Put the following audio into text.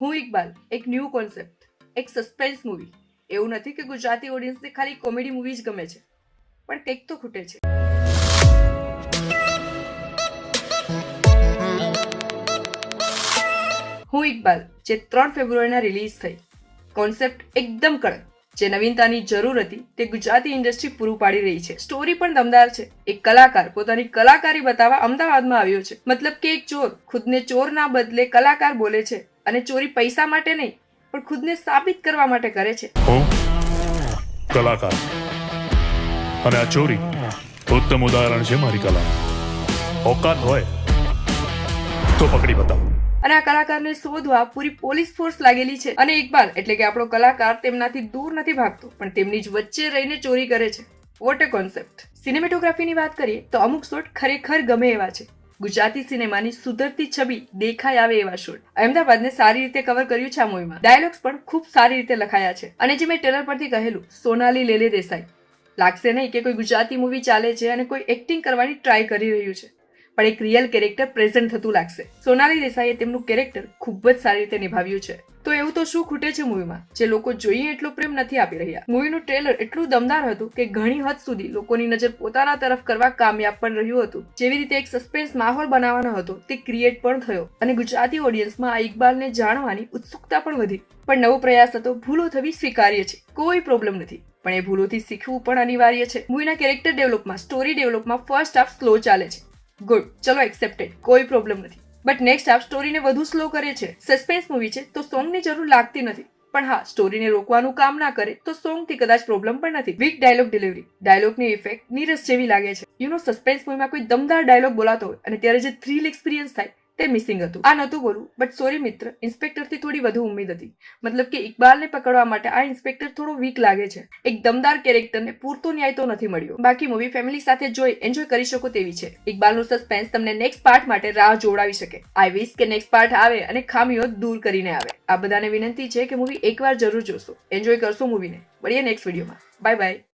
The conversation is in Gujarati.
હું ઇકબાલ એક ન્યૂ કોન્સેપ્ટ, એક સસ્પેન્સ મૂવી. એવું નથી કે ગુજરાતી ઓડિયન્સને ખાલી કોમેડી મૂવી જ ગમે છે, પણ કંઈક તો ખૂટે છે. હું ઇકબાલ જે 3 ફેબ્રુઆરીના રિલીઝ થઈ. કોન્સેપ્ટ એકદમ કડક, જે નવીનતાની જરૂર હતી તે ગુજરાતી ઇન્ડસ્ટ્રી પૂરું પાડી રહી છે. સ્ટોરી પણ દમદાર છે. એક કલાકાર પોતાની કલાકારી બતાવવા અમદાવાદમાં આવ્યો છે. મતલબ કે એક ચોર ખુદને ચોરના બદલે કલાકાર બોલે છે, અને ચોરી પૈસા માટે નહીં પણ ખુદને સાબિત કરવા માટે કરે છે. હું કલાકાર અને આ ચોરી ઉત્તમ ઉદાહરણ છે મારી કલા. ઓકાત હોય તો પકડી બતાવો. અને આ કલાકારને શોધવા પૂરી પોલીસ ફોર્સ લાગેલી છે. અને ઇકબાલ એટલે કે આપણો કલાકાર તેમનાથી દૂર નથી ભાગતો, પણ તેમની જ વચ્ચે રહીને ચોરી કરે છે. What a concept. સિનેમેટોગ્રાફીની વાત કરીએ તો અમુક શોટ ખરેખર ગમે એવા છે. ગુજરાતી સિનેમાની સુધરતી છબી દેખાઈ આવે એવા શોટ. અહેમદાબાદને સારી રીતે કવર કર્યું છે આ મૂવીમાં. ડાયલોગ્સ પણ ખૂબ સારી રીતે લખાયા છે. અને જે મેં ટ્રેલર પરથી કહેલું, સોનાલી લેલે દેસાઈ. લાગશે નહીં કે કોઈ ગુજરાતી મૂવી ચાલે છે અને કોઈ એક્ટિંગ કરવાની ટ્રાય કરી રહ્યું છે, પણ એક રિયલ કેરેક્ટર પ્રેઝન્ટ થતું લાગશે. સોનાલી દેસાઈએ તેમનું કેરેક્ટર ખૂબ જ સારી રીતે નિભાવ્યું છે. તો એવું તો શું ખૂટે છે મૂવીમાં, જે લોકો જોઈએ એટલો પ્રેમ નથી આપી રહ્યા? મૂવીનું ટ્રેલર એટલું દમદાર હતું કે ઘણી હદ સુધી લોકોની નજર પોતાના તરફ કરવા કામયાબ પણ રહ્યું હતું. જેવી રીતે એક સસ્પેન્સ માહોલ બનાવવાનો હતો તે ક્રિએટ પણ થયો, અને ગુજરાતી ઓડિયન્સમાં આ ઇકબાલને જાણવાની ઉત્સુકતા પણ વધી. પણ નવો પ્રયાસ હતો, ભૂલો થવી સ્વીકાર્ય છે, કોઈ પ્રોબ્લેમ નથી, પણ એ ભૂલોથી શીખવું પણ અનિવાર્ય છે. મૂવીના કેરેક્ટર ડેવલપમાં, સ્ટોરી ડેવલપમાં ફર્સ્ટ હાફ સ્લો ચાલે છે. ગુડ, ચલો એક્સેપ્ટેડ, કોઈ પ્રોબ્લેમ નથી. બટ નેક્સ્ટ હાફ સ્ટોરીને વધુ સ્લો કરે છે. સસ્પેન્સ મૂવી છે તો સોંગની જરૂર લાગતી નથી, પણ હા, સ્ટોરીને રોકવાનું કામ ના કરે તો સોંગથી કદાચ પ્રોબ્લેમ પણ નથી. Weak dialogue delivery. ડાયલોગની ઇફેક્ટ નીરસ જેવી લાગે છે. સસ્પેન્સ મૂવીમાં કોઈ દમદાર ડાયલોગ બોલાતો હોય અને ત્યારે જે થ્રિલ એક્સપિરિયન્સ થાય તે મિસિંગ હતું. આ નહોતું બોલું, બટ સોરી મિત્ર, ઇન્સ્પેક્ટરથી થોડી વધુ ઉમ્મીદ હતી. મતલબ કે ઇકબાલને પકડવા માટે આ ઇન્સ્પેક્ટર થોડો વીક લાગે છે. એક દમદાર કેરેક્ટરને પૂરતો ન્યાય તો નથી મળ્યો. બાકી મૂવી ફેમિલી સાથે જોઈ એન્જોય કરી શકો તેવી છે. ઇકબાલનું સસ્પેન્સ તમને નેક્સ્ટ પાર્ટ માટે રાહ જોડાવી શકે. આઈ વિશ કે નેક્સ્ટ પાર્ટ આવે અને ખામીઓ દૂર કરીને આવે. આ બધાને વિનંતી છે કે મૂવી એકવાર જરૂર જોશો, એન્જોય કરશો મૂવીને. મળીએ નેક્સ્ટ વિડીયોમાં. Bye bye.